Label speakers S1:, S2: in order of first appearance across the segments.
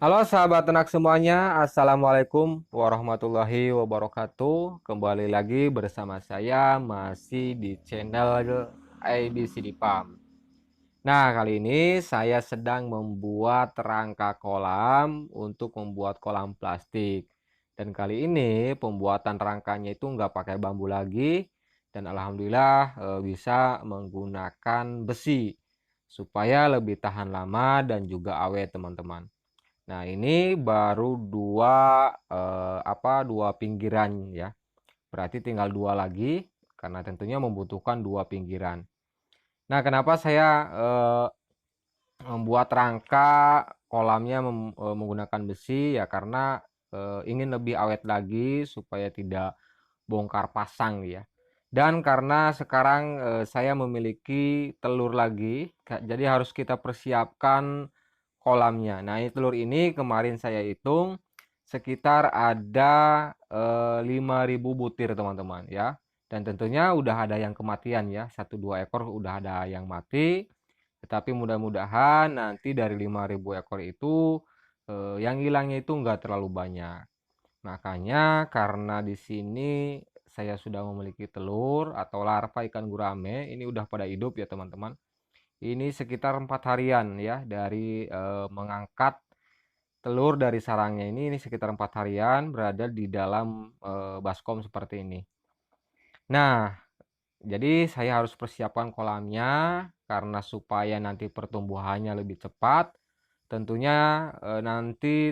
S1: Halo sahabat ternak semuanya, Assalamualaikum warahmatullahi wabarakatuh. Kembali lagi bersama saya masih di channel IBCD Farm. Nah, kali ini saya sedang membuat rangka kolam untuk membuat kolam plastik. Dan kali ini pembuatan rangkanya itu nggak pakai bambu lagi. Dan alhamdulillah bisa menggunakan besi supaya lebih tahan lama dan juga awet teman-teman. Nah, ini baru dua pinggiran ya. Berarti tinggal dua lagi karena tentunya membutuhkan dua pinggiran. Nah, kenapa saya membuat rangka kolamnya menggunakan besi ya karena ingin lebih awet lagi supaya tidak bongkar pasang ya. Dan karena sekarang saya memiliki telur lagi, jadi harus kita persiapkan kolamnya. Nah, ini telur ini kemarin saya hitung sekitar ada 5.000 butir teman-teman ya. Dan tentunya udah ada yang kematian ya, satu dua ekor udah ada yang mati. Tetapi mudah-mudahan nanti dari 5.000 ekor itu yang hilangnya itu enggak terlalu banyak. Makanya karena di sini saya sudah memiliki telur atau larva ikan gurame, ini udah pada hidup ya teman-teman. Ini sekitar 4 harian ya dari mengangkat telur dari sarangnya ini sekitar 4 harian berada di dalam baskom seperti ini. Nah, jadi saya harus persiapkan kolamnya karena supaya nanti pertumbuhannya lebih cepat. Tentunya nanti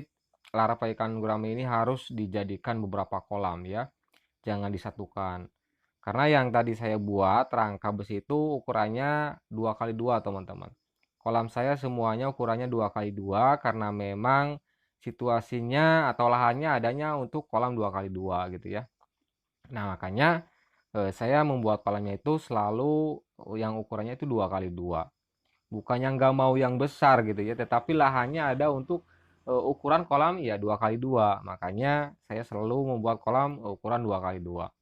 S1: larva ikan gurame ini harus dijadikan beberapa kolam ya, jangan disatukan. Karena yang tadi saya buat rangka besi itu ukurannya 2x2 teman-teman. Kolam saya semuanya ukurannya 2x2 karena memang situasinya atau lahannya adanya untuk kolam 2x2 gitu ya. Nah, makanya saya membuat kolamnya itu selalu yang ukurannya itu 2x2. Bukannya nggak mau yang besar gitu ya, tetapi lahannya ada untuk ukuran kolam ya 2x2. Makanya saya selalu membuat kolam ukuran 2x2.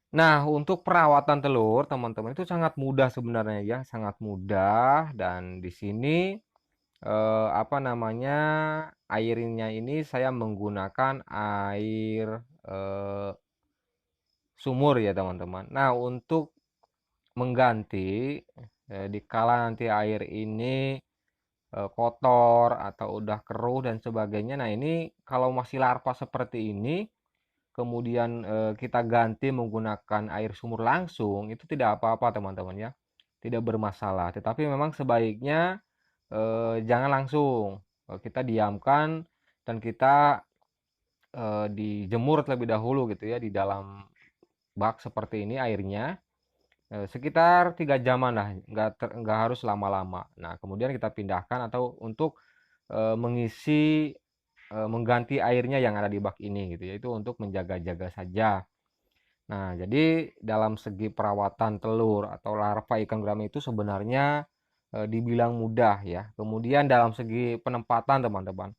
S1: Nah, untuk perawatan telur, teman-teman itu sangat mudah sebenarnya ya, sangat mudah dan di sini airnya ini saya menggunakan air sumur ya, teman-teman. Nah, untuk mengganti dikala nanti air ini kotor atau udah keruh dan sebagainya. Nah, ini kalau masih larva seperti ini kemudian kita ganti menggunakan air sumur langsung, itu tidak apa-apa teman-teman ya, tidak bermasalah. Tetapi memang sebaiknya jangan langsung, kita diamkan dan kita dijemur terlebih dahulu gitu ya di dalam bak seperti ini airnya, sekitar 3 jaman lah, nggak harus lama-lama. Nah, kemudian kita pindahkan atau untuk mengisi mengganti airnya yang ada di bak ini gitu ya, itu untuk menjaga-jaga saja. Nah, jadi dalam segi perawatan telur atau larva ikan gurame itu sebenarnya dibilang mudah ya. Kemudian dalam segi penempatan teman-teman,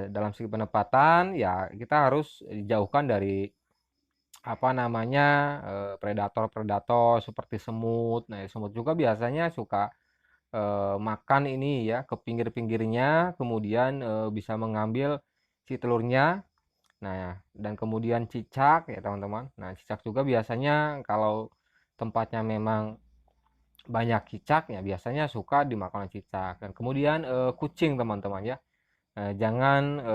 S1: dalam segi penempatan ya kita harus dijauhkan dari predator-predator seperti semut. Nah, semut juga biasanya suka makan ini ya ke pinggir-pinggirnya, kemudian bisa mengambil si telurnya. Nah, dan kemudian cicak ya teman-teman. Nah, cicak juga biasanya kalau tempatnya memang banyak cicak ya biasanya suka dimakan cicak. Dan kemudian kucing teman-teman ya. Jangan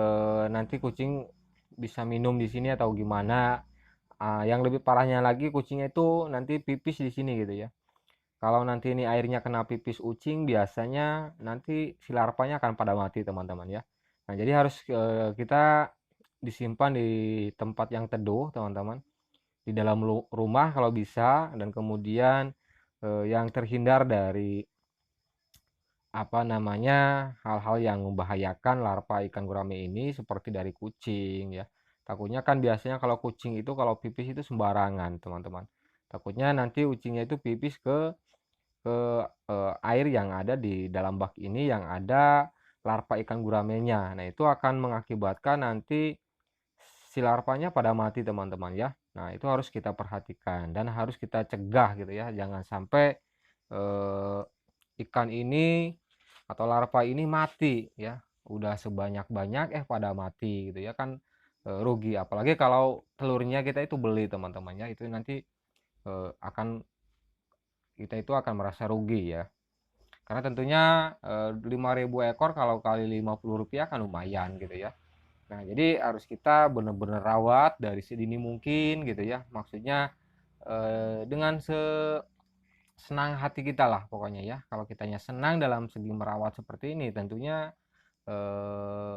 S1: nanti kucing bisa minum di sini atau gimana. Yang lebih parahnya lagi kucingnya itu nanti pipis di sini gitu ya. Kalau nanti ini airnya kena pipis kucing biasanya nanti si larvanya akan pada mati teman-teman ya. Nah, jadi harus kita disimpan di tempat yang teduh teman-teman, di dalam rumah kalau bisa, dan kemudian yang terhindar dari hal-hal yang membahayakan larva ikan gurame ini seperti dari kucing ya. Takutnya kan biasanya kalau kucing itu kalau pipis itu sembarangan teman-teman, takutnya nanti kucingnya itu pipis ke air yang ada di dalam bak ini yang ada larva ikan guramenya. Nah, itu akan mengakibatkan nanti si larvanya pada mati teman-teman ya. Nah, itu harus kita perhatikan dan harus kita cegah gitu ya. Jangan sampai ikan ini atau larva ini mati ya udah sebanyak-banyak pada mati gitu ya kan, rugi. Apalagi kalau telurnya kita itu beli teman-teman ya, itu nanti akan kita itu akan merasa rugi ya. Karena tentunya 5.000 ekor kalau kali Rp50 kan lumayan gitu ya. Nah, jadi harus kita benar-benar rawat dari sedini mungkin gitu ya. Maksudnya dengan senang hati kita lah pokoknya ya. Kalau kitanya senang dalam segi merawat seperti ini, tentunya eh,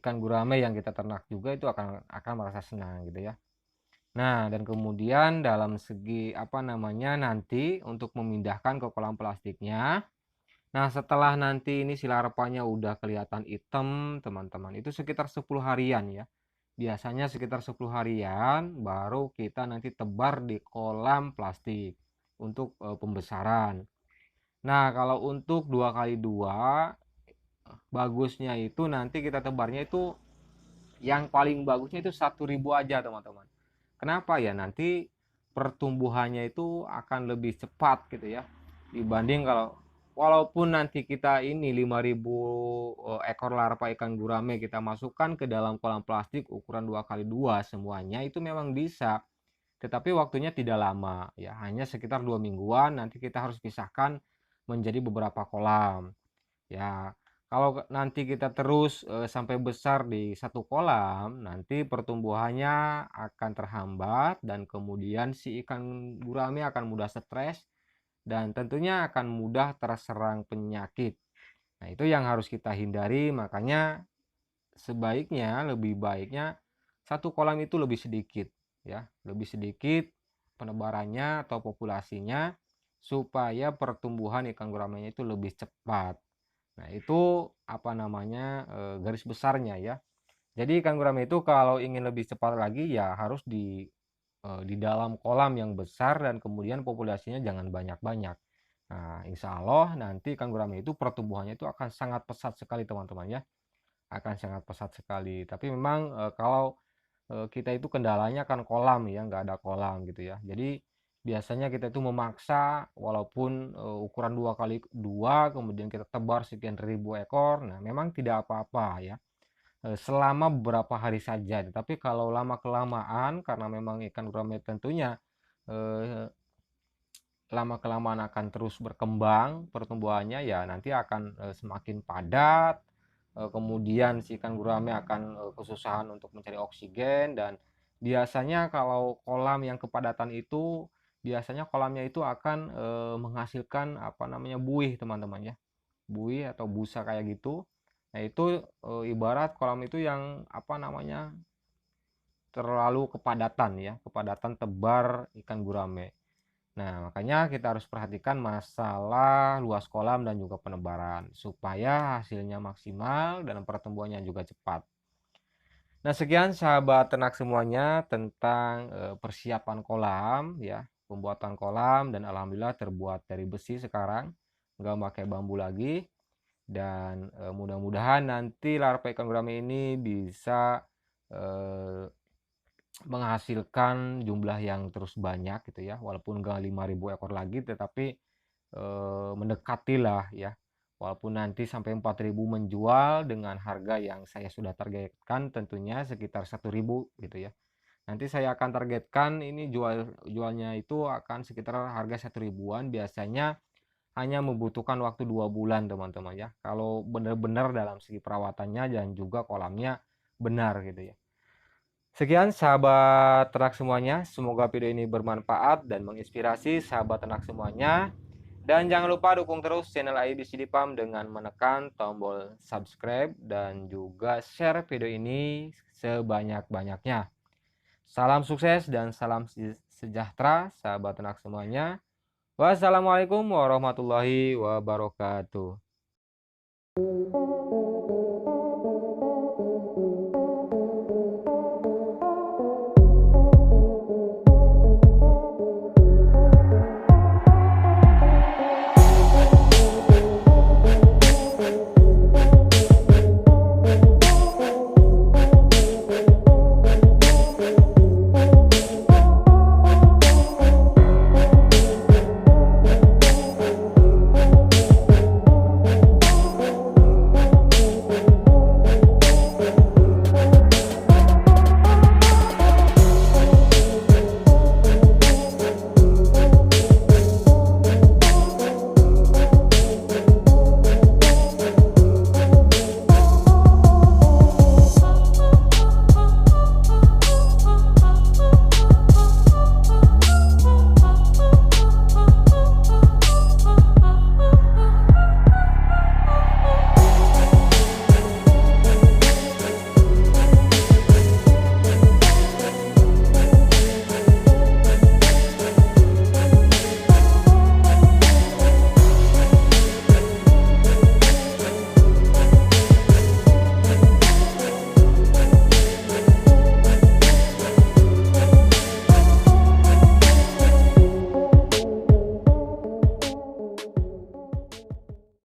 S1: ikan gurame yang kita ternak juga itu akan merasa senang gitu ya. Nah, dan kemudian dalam segi apa namanya nanti untuk memindahkan ke kolam plastiknya. Nah, setelah nanti ini si larvanya udah kelihatan hitam, teman-teman, itu sekitar 10 harian ya. Biasanya sekitar 10 harian baru kita nanti tebar di kolam plastik untuk pembesaran. Nah, kalau untuk 2x2 bagusnya itu nanti kita tebarnya itu yang paling bagusnya itu 1.000 aja, teman-teman. Kenapa ya? Nanti pertumbuhannya itu akan lebih cepat gitu ya. Dibanding kalau walaupun nanti kita ini 5.000 ekor larva ikan gurame kita masukkan ke dalam kolam plastik ukuran 2x2 semuanya itu memang bisa. Tetapi waktunya tidak lama ya, hanya sekitar 2 mingguan nanti kita harus pisahkan menjadi beberapa kolam. Ya, kalau nanti kita terus sampai besar di satu kolam, nanti pertumbuhannya akan terhambat dan kemudian si ikan gurame akan mudah stres dan tentunya akan mudah terserang penyakit. Nah, itu yang harus kita hindari, makanya sebaiknya lebih baiknya satu kolam itu lebih sedikit ya, lebih sedikit penebarannya atau populasinya supaya pertumbuhan ikan guramenya itu lebih cepat. Nah, itu apa namanya garis besarnya ya. Jadi ikan gurame itu kalau ingin lebih cepat lagi ya harus di dalam kolam yang besar dan kemudian populasinya jangan banyak-banyak. Nah, insya Allah nanti ikan gurame itu pertumbuhannya itu akan sangat pesat sekali teman-teman ya. Akan sangat pesat sekali. Tapi memang kalau kita itu kendalanya kan kolam ya, nggak ada kolam gitu ya. Jadi biasanya kita itu memaksa walaupun ukuran 2x2 kemudian kita tebar sekian ribu ekor. Nah, memang tidak apa-apa ya. Selama beberapa hari saja. Tapi kalau lama kelamaan karena memang ikan gurame tentunya eh, lama kelamaan akan terus berkembang pertumbuhannya ya nanti akan semakin padat. Kemudian si ikan gurame akan kesusahan untuk mencari oksigen dan biasanya kalau kolam yang kepadatan itu biasanya kolamnya itu akan menghasilkan apa namanya buih teman-teman ya, buih atau busa kayak gitu. Nah, itu ibarat kolam itu yang apa namanya terlalu kepadatan ya, kepadatan tebar ikan gurame. Nah, makanya kita harus perhatikan masalah luas kolam dan juga penebaran supaya hasilnya maksimal dan pertumbuhannya juga cepat. Nah, sekian sahabat ternak semuanya tentang persiapan kolam ya, pembuatan kolam dan alhamdulillah terbuat dari besi sekarang, nggak pakai bambu lagi dan mudah-mudahan nanti larva ikan gurame ini bisa eh, menghasilkan jumlah yang terus banyak gitu ya, walaupun enggak 5.000 ekor lagi tetapi mendekatilah ya, walaupun nanti sampai 4.000 menjual dengan harga yang saya sudah targetkan tentunya sekitar 1.000 gitu ya. Nanti saya akan targetkan ini jualnya itu akan sekitar harga 1.000-an, biasanya hanya membutuhkan waktu 2 bulan teman-teman ya, kalau benar-benar dalam segi perawatannya dan juga kolamnya benar gitu ya. Sekian sahabat ternak semuanya, semoga video ini bermanfaat dan menginspirasi sahabat ternak semuanya. Dan jangan lupa dukung terus channel IBC Farm dengan menekan tombol subscribe dan juga share video ini sebanyak-banyaknya. Salam sukses dan salam sejahtera sahabat ternak semuanya. Wassalamualaikum warahmatullahi wabarakatuh.